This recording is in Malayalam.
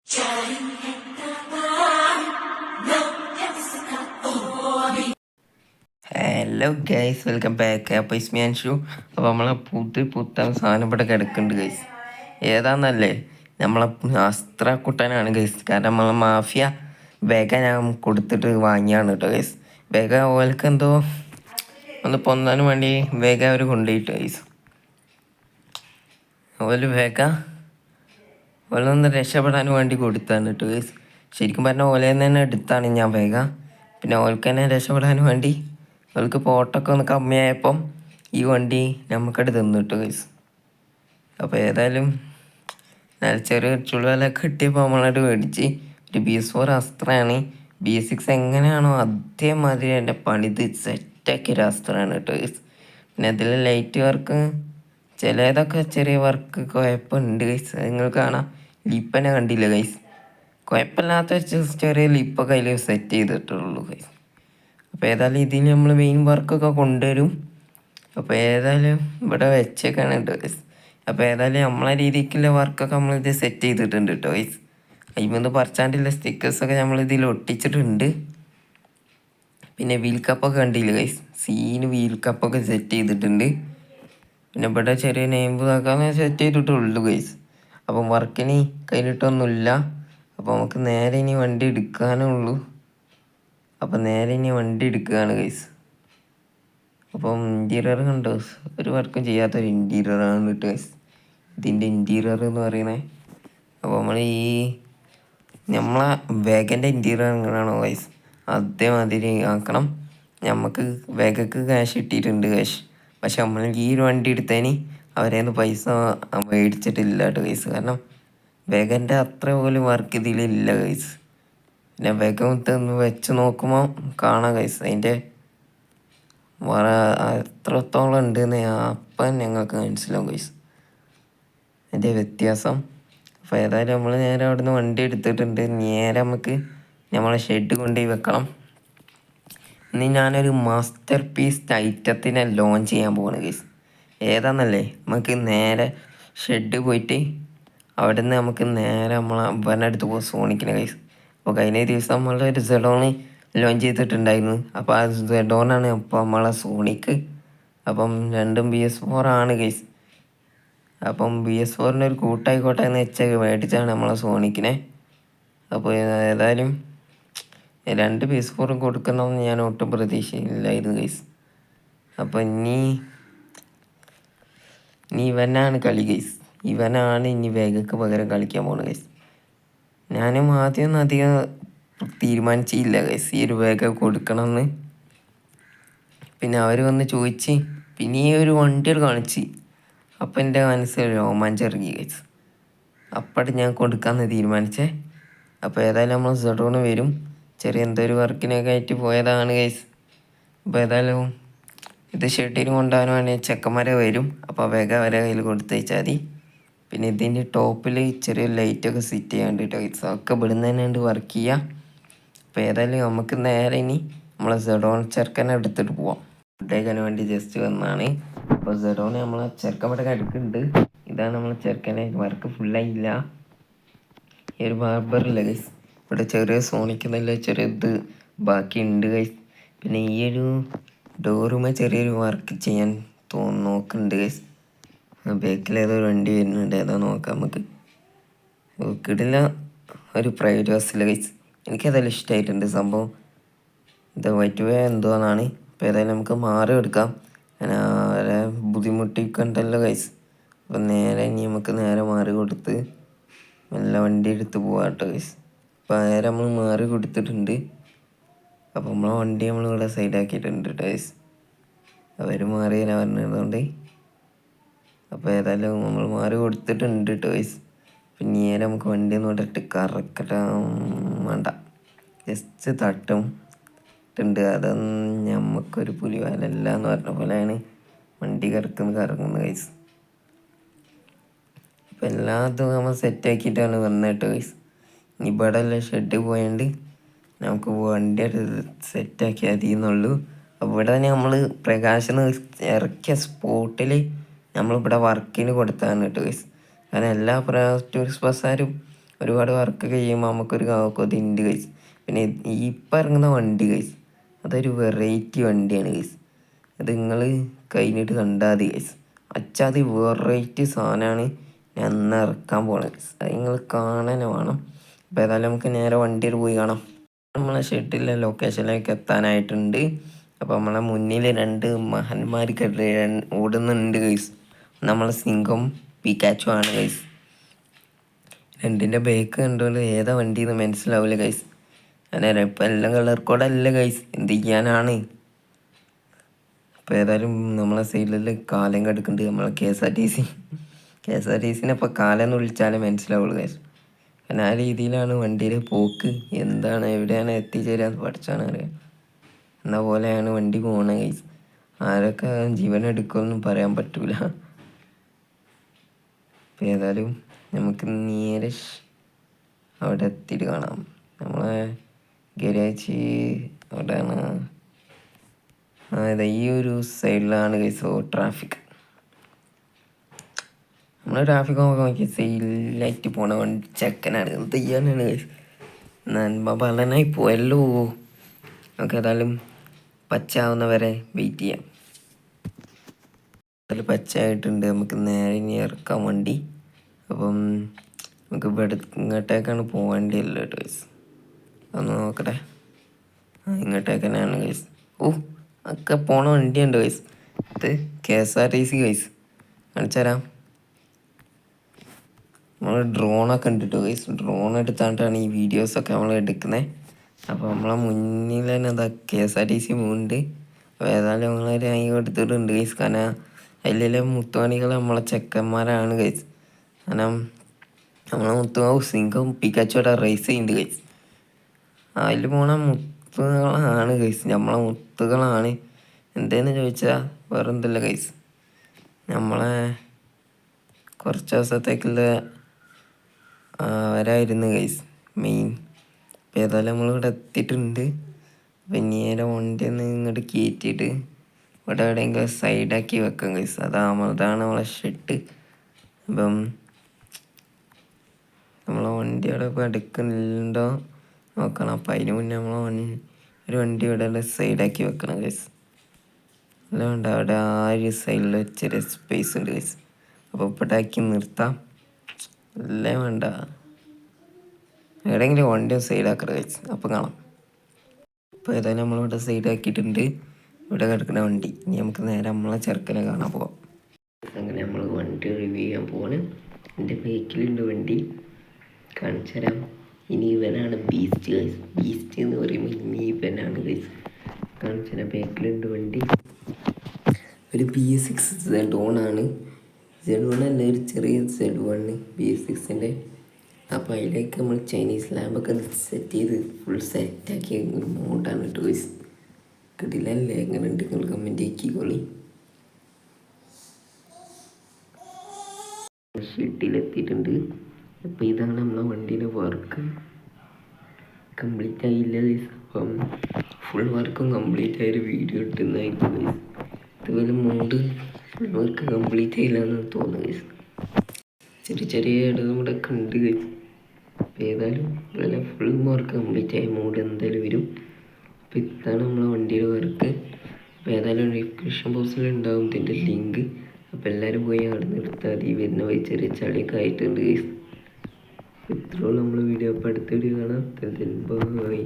Hello guys, welcome back. അപ്പോൾ ഇസ്മിയാൻ ഷൂ. അപ്പോൾ നമ്മളെ പുത്തൻ സാധനം ഇവിടെ കിടക്കുന്നുണ്ട് ഗൈസ്. ഏതാന്നല്ലേ, നമ്മളെ അസ്ത്രക്കുട്ടനാണ് ഗൈസ്. കാരണം നമ്മളെ മാഫിയ വേഗ ഞാൻ കൊടുത്തിട്ട് വാങ്ങിയാണ് കേട്ടോ ഗൈസ്. വേഗ ഓൽക്ക് എന്തോ ഒന്ന് പൊന്നാൻ വേണ്ടി വേഗ അവർ കൊണ്ടുപോയിട്ട് ഗൈസ്. ഓലൊന്ന് രക്ഷപ്പെടാൻ വേണ്ടി കൊടുത്താണ് കേട്ടോ ഗൈസ്. ശരിക്കും പറഞ്ഞാൽ ഓലേന്ന് തന്നെ എടുത്താണ് ഞാൻ വേഗ. പിന്നെ ഓൾക്ക് തന്നെ രക്ഷപ്പെടാൻ വേണ്ടി അവൾക്ക് പോട്ടൊക്കെ ഒന്ന് കമ്മിയായപ്പം ഈ വണ്ടി നമുക്കട് തന്നു കിട്ടും ഗൈസ്. അപ്പോൾ ഏതായാലും നല്ല ചെറിയ ചുളുവലൊക്കെ കിട്ടിയപ്പോൾ നമ്മളായിട്ട് മേടിച്ച് ഒരു BS4 അസ്ത്രമാണ്. BS6 എങ്ങനെയാണോ അതേമാതിരി എൻ്റെ പണിത് സെറ്റാക്കിയ ഒരു അസ്ത്രമാണ് കേട്ടോ ഗൈസ്. പിന്നെ അതിൽ ലൈറ്റ് വർക്ക് ചിലതൊക്കെ ചെറിയ വർക്ക് കുഴപ്പമുണ്ട് ഗൈസ്. നിങ്ങൾ കാണാം, ലിപ്പനെ കണ്ടില്ല ഗൈസ്. കുഴപ്പമില്ലാത്ത ചെറിയ ലിപ്പൊക്കെ അതിൽ സെറ്റ് ചെയ്തിട്ടുള്ളൂ ഗൈസ്. അപ്പോൾ ഏതായാലും ഇതിൽ നമ്മൾ മെയിൻ വർക്കൊക്കെ കൊണ്ടുവരും. അപ്പോൾ ഏതായാലും ഇവിടെ വെച്ചേക്കാണ് കേട്ടോ ഗൈസ്. അപ്പോൾ ഏതായാലും നമ്മളെ രീതിക്കുള്ള വർക്കൊക്കെ നമ്മളിത് സെറ്റ് ചെയ്തിട്ടുണ്ട് കേട്ടോ ഗൈസ്. അതിൽ പറിച്ചാണ്ടുള്ള സ്റ്റിക്കേഴ്സൊക്കെ നമ്മളിതിൽ ഒട്ടിച്ചിട്ടുണ്ട്. പിന്നെ വീൽ കപ്പൊക്കെ കണ്ടില്ല ഗൈസ്, സീന് വീൽ കപ്പൊക്കെ സെറ്റ് ചെയ്തിട്ടുണ്ട്. പിന്നെ ഇവിടെ ചെറിയ നെയിം ഇതാക്കാന്ന് സെറ്റ് ചെയ്തിട്ടുള്ളൂ ഗൈസ്. അപ്പം വർക്കിന് കഴിഞ്ഞിട്ടൊന്നുമില്ല. അപ്പോൾ നമുക്ക് നേരെ ഇനി വണ്ടി എടുക്കാനുള്ളൂ. അപ്പം നേരെ ഇനി വണ്ടി എടുക്കുകയാണ് ഗൈസ്. അപ്പം ഇൻറ്റീരിയർ കണ്ടോ, ഒരു വർക്കും ചെയ്യാത്തൊരു ഇൻറ്റീരിയറാണ് കേട്ടോ ഗൈസ് ഇതിൻ്റെ ഇൻറ്റീരിയർ എന്ന് പറയുന്നത്. അപ്പോൾ നമ്മൾ നമ്മളെ വേഗൻ്റെ ഇൻറ്റീരിയർ എങ്ങനെയാണോ ഗൈസ് അതേമാതിരി ആക്കണം. നമുക്ക് വേഗക്ക് ക്യാഷ് കിട്ടിയിട്ടുണ്ട് ക്യാഷ്. പക്ഷെ നമ്മൾ ഈ ഒരു വണ്ടി എടുത്തതിന് അവരേന്ന് പൈസ മേടിച്ചിട്ടില്ല കേട്ടോ ഗൈസ്. കാരണം വേഗൻ്റെ അത്ര പോലും വർക്ക് ഇതിലില്ല ഗൈസ്. പിന്നെ വേഗം വെച്ച് നോക്കുമ്പോൾ കാണാം ഗൈസ് അതിൻ്റെ എത്രത്തോളം ഉണ്ടെന്ന് അപ്പം ഞങ്ങൾക്ക് മനസ്സിലാവും ഗൈസ് അതിൻ്റെ വ്യത്യാസം. അപ്പോൾ ഏതായാലും നമ്മൾ നേരെ അവിടെ നിന്ന് വണ്ടി എടുത്തിട്ടുണ്ട്. നേരെ നമുക്ക് നമ്മളെ ഷെഡ് കൊണ്ടുപോയി വെക്കണം. ഇന്ന് ഞാനൊരു മാസ്റ്റർ പീസ് ഐറ്റത്തിനെ ലോഞ്ച് ചെയ്യാൻ പോവാണ് ഗൈസ്. ഏതാണെന്നല്ലേ, നമുക്ക് നേരെ ഷെഡ് പോയിട്ട് അവിടെ നിന്ന് നമുക്ക് നേരെ നമ്മളെ ഇവൻ്റെ അടുത്ത് പോകും, സോണിക്കിനെ ഗൈസ്. അപ്പോൾ കഴിഞ്ഞ ദിവസം നമ്മളൊരു ഒരു സെഡോണ് ലോഞ്ച് ചെയ്തിട്ടുണ്ടായിരുന്നു. അപ്പോൾ ആ സെഡോണാണ് അപ്പോൾ നമ്മളെ സോണിക്ക്. അപ്പം രണ്ടും BS4 ആണ് ഗൈസ്. അപ്പം BS4 ഒരു കൂട്ടായിക്കോട്ടെ എന്ന് വെച്ചാൽ മേടിച്ചാണ് നമ്മളെ സോണിക്കിനെ. അപ്പോൾ ഏതായാലും 2 BS4 കൊടുക്കണമെന്ന് ഞാൻ ഒട്ടും പ്രതീക്ഷയില്ലായിരുന്നു ഗൈസ്. അപ്പോൾ ഇനി ഇവനാണ് കളി ഗൈസ്. ഇവനാണ് ഇനി വേഗക്ക് പകരം കളിക്കാൻ പോകുന്നത് ഗൈസ്. ഞാനും ആദ്യമൊന്നും അധികം തീരുമാനിച്ചില്ല ഗൈസ് ഈ ഒരു വേഗം കൊടുക്കണമെന്ന്. പിന്നെ അവർ വന്ന് ചോദിച്ച് പിന്നെ ഈ ഒരു വണ്ടികൾ കാണിച്ച് അപ്പം എൻ്റെ മനസ്സിൽ രോമാഞ്ചിറങ്ങി ഗൈസ്. അപ്പോഴും ഞാൻ കൊടുക്കാമെന്ന് തീരുമാനിച്ചേ. അപ്പോൾ ഏതായാലും നമ്മൾ സെഡോണ് വരും. ചെറിയ എന്തോ ഒരു വർക്കിനൊക്കെ ആയിട്ട് പോയതാണ് ഗൈസ്. അപ്പോൾ ഏതായാലും ഇത് ഷെഡിന് കൊണ്ടുപോകാൻ വേണ്ടി ചെക്കന്മാരെ വരും. അപ്പോൾ വേഗം അവരെ കയ്യിൽ കൊടുത്തയച്ചാൽ മതി. പിന്നെ ഇതിൻ്റെ ടോപ്പിൽ ചെറിയ ലൈറ്റൊക്കെ സെറ്റ് ചെയ്യാണ്ട് കേട്ടോ ഗൈസ്. ഒക്കെ ഇവിടുന്ന് തന്നെ ഉണ്ട് വർക്ക് ചെയ്യുക. അപ്പോൾ ഏതായാലും നമുക്ക് നേരെ ഇനി നമ്മളെ സെഡോൺ ചെറുക്കനെ എടുത്തിട്ട് പോവാം. ഫുഡ് കഴിക്കാൻ വേണ്ടി ജസ്റ്റ് വന്നാണ്. അപ്പോൾ സെഡോണ് നമ്മളെ ചെറുക്കൻ ഇവിടെ കിടക്കുന്നുണ്ട്. ഇതാണ് നമ്മളെ ചെറുക്കനെ, വർക്ക് ഫുള്ളായില്ല. ഈ ഒരു ബാർബറില്ല ഗൈസ്. ഇവിടെ ചെറിയ സോണിക്കുന്നില്ല, ചെറിയത് ബാക്കിയുണ്ട് ഗൈസ്. പിന്നെ ഈ ഒരു ഡോറുമേ ചെറിയൊരു വർക്ക് ചെയ്യാൻ നോക്കുന്നുണ്ട് ഗൈസ്. ബാക്കിൽ ഏതോ ഒരു വണ്ടി വരുന്നുണ്ട്, ഏതോ നോക്കാം നമുക്ക്. കിടില ഒരു പ്രൈവറ്റ് ബസ്സില്ല ഗൈസ്. എനിക്കതെല്ലാം ഇഷ്ടമായിട്ടുണ്ട് സംഭവം. ഇത് വൈറ്റ് വേ എന്തോന്നാണ്. അപ്പോൾ ഏതായാലും നമുക്ക് മാറി എടുക്കാം. ഞാൻ അവരെ ബുദ്ധിമുട്ടിക്കണ്ടല്ലോ ഗൈസ്. അപ്പം നേരെ ഇനി നമുക്ക് നേരെ മാറി കൊടുത്ത് നല്ല വണ്ടി എടുത്ത് പോവാം കേട്ടോ ഗൈസ്. അപ്പോൾ നേരെ നമ്മൾ മാറി കൊടുത്തിട്ടുണ്ട്. അപ്പോൾ നമ്മളെ വണ്ടി നമ്മളിവിടെ സൈഡാക്കിയിട്ടുണ്ട് കേട്ടോ ഗൈസ്. അവർ മാറിയാൽ പറഞ്ഞതുകൊണ്ട്. അപ്പോൾ ഏതായാലും നമ്മൾ മാറി കൊടുത്തിട്ടുണ്ട് കേട്ടോ ഗൈസ്. പിന്നെ നേരെ നമുക്ക് വണ്ടി ഒന്ന് ഇട്ടിട്ട് കറക്കട്ടാൻ വേണ്ട, ജസ്റ്റ് തട്ടുണ്ട്. അതൊന്നും നമുക്കൊരു പുലിവാലല്ല എന്ന് പറഞ്ഞ പോലെയാണ് വണ്ടി കറങ്ങുന്നത് ഗൈസ്. അപ്പോൾ എല്ലാതും നമ്മൾ സെറ്റാക്കിയിട്ടാണ് വന്നത് കേട്ടോ ഗൈസ്. ഇനി ഇവിടെ എല്ലാം ഷെഡ് പോയാണ്ട് നമുക്ക് വണ്ടി സെറ്റാക്കിയാൽ മതി എന്നുള്ളൂ. അപ്പോൾ ഇവിടെ തന്നെ നമ്മൾ പ്രകാശന് ഇറക്കിയ സ്പോട്ടിൽ നമ്മളിവിടെ വർക്കിന് കൊടുത്താണ് കേട്ടോ ഗൈസ്. കാരണം എല്ലാ ടൂറിസ്റ്റ് ബസ്സുകാരും ഒരുപാട് വർക്ക് കഴിയുമ്പോൾ നമുക്കൊരു കൊതിയുണ്ട് ഗൈസ്. പിന്നെ ഇപ്പം ഇറങ്ങുന്ന വണ്ടി ഗൈസ്, അതൊരു വെറൈറ്റി വണ്ടിയാണ് ഗൈസ്. അത് നിങ്ങൾ കഴിഞ്ഞിട്ട് കണ്ടാൽ മതി ഗൈസ്. അച്ചാതി വെറൈറ്റി സാധനമാണ് ഞാൻ ഇന്ന് ഇറക്കാൻ പോണത് ഗൈസ്. അത് നിങ്ങൾ കാണാൻ വേണം. അപ്പോൾ ഏതായാലും നമുക്ക് നേരെ വണ്ടിയിൽ പോയി കാണാം. നമ്മളെ ഷെഡിലെ ലൊക്കേഷനിലേക്ക് എത്താനായിട്ടുണ്ട്. അപ്പോൾ നമ്മളെ മുന്നിൽ 2 മഹന്മാർക്ക് ഓടുന്നുണ്ട് ഗൈസ്. നമ്മളെ സിംഗം പിക്കാച്ചു ആണ് ഗൈസ്. രണ്ടിൻ്റെ ബേക്ക് കണ്ടുകൊണ്ട് ഏതാ വണ്ടി എന്ന് മനസ്സിലാവില്ല ഗൈസ്. അങ്ങനെ ഇപ്പം എല്ലാം കളർ കോഡല്ല ഗൈസ്, എന്ത് ചെയ്യാനാണ്. അപ്പോൾ ഏതായാലും നമ്മളെ സൈഡിൽ കാലം കിടക്കുന്നുണ്ട് നമ്മളെ KSRTC. KSRTCനെ ഇപ്പോൾ കാലം എന്ന് വിളിച്ചാലേ മനസ്സിലാവുള്ളൂ ഗൈസ്. കാരണം ആ രീതിയിലാണ് വണ്ടിയുടെ പോക്ക്. എന്താണ് എവിടെയാണ് എത്തിച്ചേരാന്ന് പഠിച്ചാണ് അറിയാം. എന്ന പോലെയാണ് വണ്ടി പോകുന്നത് ഗൈസ്. ആരൊക്കെ ജീവൻ എടുക്കുമെന്നും പറയാൻ പറ്റൂല. അപ്പോൾ ഏതായാലും നമുക്ക് നേരെ അവിടെ എത്തിയിട്ട് കാണാം. നമ്മളെ ഗരാജ് അവിടെയാണ്. അതായത് ഈ ഒരു സൈഡിലാണ് ഗൈസ് ട്രാഫിക്. നമ്മൾ ട്രാഫിക് നോക്കി സൈഡിലായിട്ട് പോണ വണ്ടി ചെക്കനാണ്, എന്ത് ചെയ്യാനാണ് ഗൈസ്. നന്മ ബലനായി പോയല്ലോ. നമുക്ക് ഏതായാലും പച്ചാവുന്നവരെ വെയിറ്റ് ചെയ്യാം. അതിൽ പച്ചയായിട്ടുണ്ട്, നമുക്ക് നേരെ ഇനി ഇറക്കാം വണ്ടി. അപ്പം നമുക്ക് ഇങ്ങോട്ടേക്കാണ് പോകേണ്ടിയല്ലോ ഗൈസ്. ഒന്ന് നോക്കട്ടെ. ഇങ്ങോട്ടേക്ക് തന്നെയാണ് ഗൈസ്. ഒക്കെ പോണ വണ്ടിയുണ്ട് ഗൈസ്. ഇത് KSRTC ഗൈസ്, കാണിച്ചു തരാം. നമ്മൾ ഡ്രോണൊക്കെ ഉണ്ട് കേട്ടോ ഗൈസ്. ഡ്രോൺ എടുത്താണ്ടാണ് ഈ വീഡിയോസൊക്കെ നമ്മൾ എടുക്കുന്നത്. അപ്പോൾ നമ്മളെ മുന്നിൽ തന്നെ എന്താ KSRTC പോകുന്നുണ്ട്. അപ്പോൾ ഏതായാലും നമ്മളൊരു കൈ കൊടുത്തിട്ടുണ്ട് ഗൈസ്. കാരണം അതിലെ മുത്തുമണികൾ നമ്മളെ ചെക്കന്മാരാണ് ഗൈസ്. കാരണം നമ്മളെ മുത്തുമാവ് സിംഗം പിക്കാച്ചോടെ റേസ് ചെയ്യുന്നുണ്ട് ഗൈസ്. അതിൽ പോണ മുത്തുകളാണ് ഗൈസ്, നമ്മളെ മുത്തുകളാണ്. എന്തേന്ന് ചോദിച്ചാൽ വേറെ എന്തല്ല ഗൈസ്, നമ്മളെ കുറച്ച് ദിവസത്തേക്കുള്ള അവരായിരുന്നു ഗൈസ് മെയിൻ. അപ്പോൾ ഏതായാലും നമ്മളിവിടെ എത്തിയിട്ടുണ്ട്. അപ്പം നേരെ വണ്ടി ഒന്ന് ഇങ്ങോട്ട് കയറ്റിയിട്ട് ഇവിടെ എവിടെയെങ്കിലും സൈഡാക്കി വെക്കാം ഗൈസ്. അതാണ് നമ്മളെ ഷെഡ്. അപ്പം നമ്മളെ വണ്ടി അവിടെ ഇപ്പോൾ എടുക്കുന്നുണ്ടോ നോക്കണം. അപ്പം അതിന് മുന്നേ ഒരു വണ്ടി ഇവിടെ സൈഡാക്കി വെക്കണം ഗൈസ്. അല്ല വേണ്ട, അവിടെ ആ ഒരു സൈഡിൽ ചെറിയ സ്പേസ് ഉണ്ട് ഗൈസ്. അപ്പോൾ ഇപ്പോഴാക്കി നിർത്താം. അല്ലേ വേണ്ട, എവിടെയെങ്കിലും വണ്ടി സൈഡാക്കറ ഗൈസ്. അപ്പം കാണാം. അപ്പോൾ ഏതായാലും നമ്മളിവിടെ സൈഡാക്കിയിട്ടുണ്ട്. ഇവിടെ കിടക്കുന്ന വണ്ടി. ഇനി നമുക്ക് നേരെ നമ്മളെ ചെറുക്കനെ കാണാൻ പോവാം. അങ്ങനെ നമ്മൾ വണ്ടി റിവ്യൂ ചെയ്യാൻ പോവാണ്. എൻ്റെ ബൈക്കിലുണ്ട് വണ്ടി, കാണിച്ചു തരാം. ഇനി ഇവനാണ് ബീസ്റ്റ് ഗൈസ്. ബീസ്റ്റ് എന്ന് പറയുമ്പോൾ ഇനി ഇവനാണ് ഗൈസ്. കാണിച്ചു തരാം. ബൈക്കിലുണ്ട് വണ്ടി. ഒരു BS6 Z1 ആണ്. Z1 അല്ല, ഒരു ചെറിയ Z1 BS6-ൻ്റെ. അപ്പോൾ അതിലേക്ക് നമ്മൾ ചൈനീസ് ലാമ്പൊക്കെ സെറ്റ് ചെയ്ത് ഫുൾ സെറ്റാക്കിയ ഒരു മോഡാണ് കേട്ടോ ഗൈസ്. കിടിലല്ലേ? എങ്ങനെ ഉണ്ട് നിങ്ങൾ കമൻറ്റ് ആക്കിക്കോളി. ഷെഡിലെത്തിയിട്ടുണ്ട്. അപ്പോൾ ഇതാണ് നമ്മളെ വണ്ടിയുടെ വർക്ക്. കംപ്ലീറ്റ് ആയില്ല ഗൈസ്. അപ്പം ഫുൾ വർക്കും കംപ്ലീറ്റ് ആയൊരു വീഡിയോ ഇട്ടുന്നതായിരിക്കും ഗൈസ്. ഇതുപോലെ മോഡ് ഫുൾ വർക്ക് കംപ്ലീറ്റ് ആയില്ല എന്ന് തോന്നുന്നു ഗൈസ്. ചെറിയ ഇടം കൂടെ കണ്ട് ഗൈസ്. അപ്പോൾ ഏതായാലും നല്ല ഫുൾ വർക്ക് കംപ്ലീറ്റ് ആയ മോഡ് എന്തായാലും വരും. അപ്പോൾ ഇതാണ് നമ്മളെ വണ്ടിയുടെ വർക്ക്. അപ്പോൾ ഏതായാലും ഡിസ്ക്രിപ്ഷൻ ബോക്സിൽ ഉണ്ടാവും ഇതിൻ്റെ ലിങ്ക്. അപ്പോൾ എല്ലാവരും പോയി അവിടെ നിന്ന് എടുത്താൽ മതി. വരുന്ന വഴി ചെറിയ ചളിയൊക്കെ ആയിട്ടുണ്ട് ഗൈസ്. ഇത്രയുള്ള നമ്മളെ വീഡിയോ. അപ്പോൾ അടുത്ത വീഡിയോ കാണാം. ബൈ.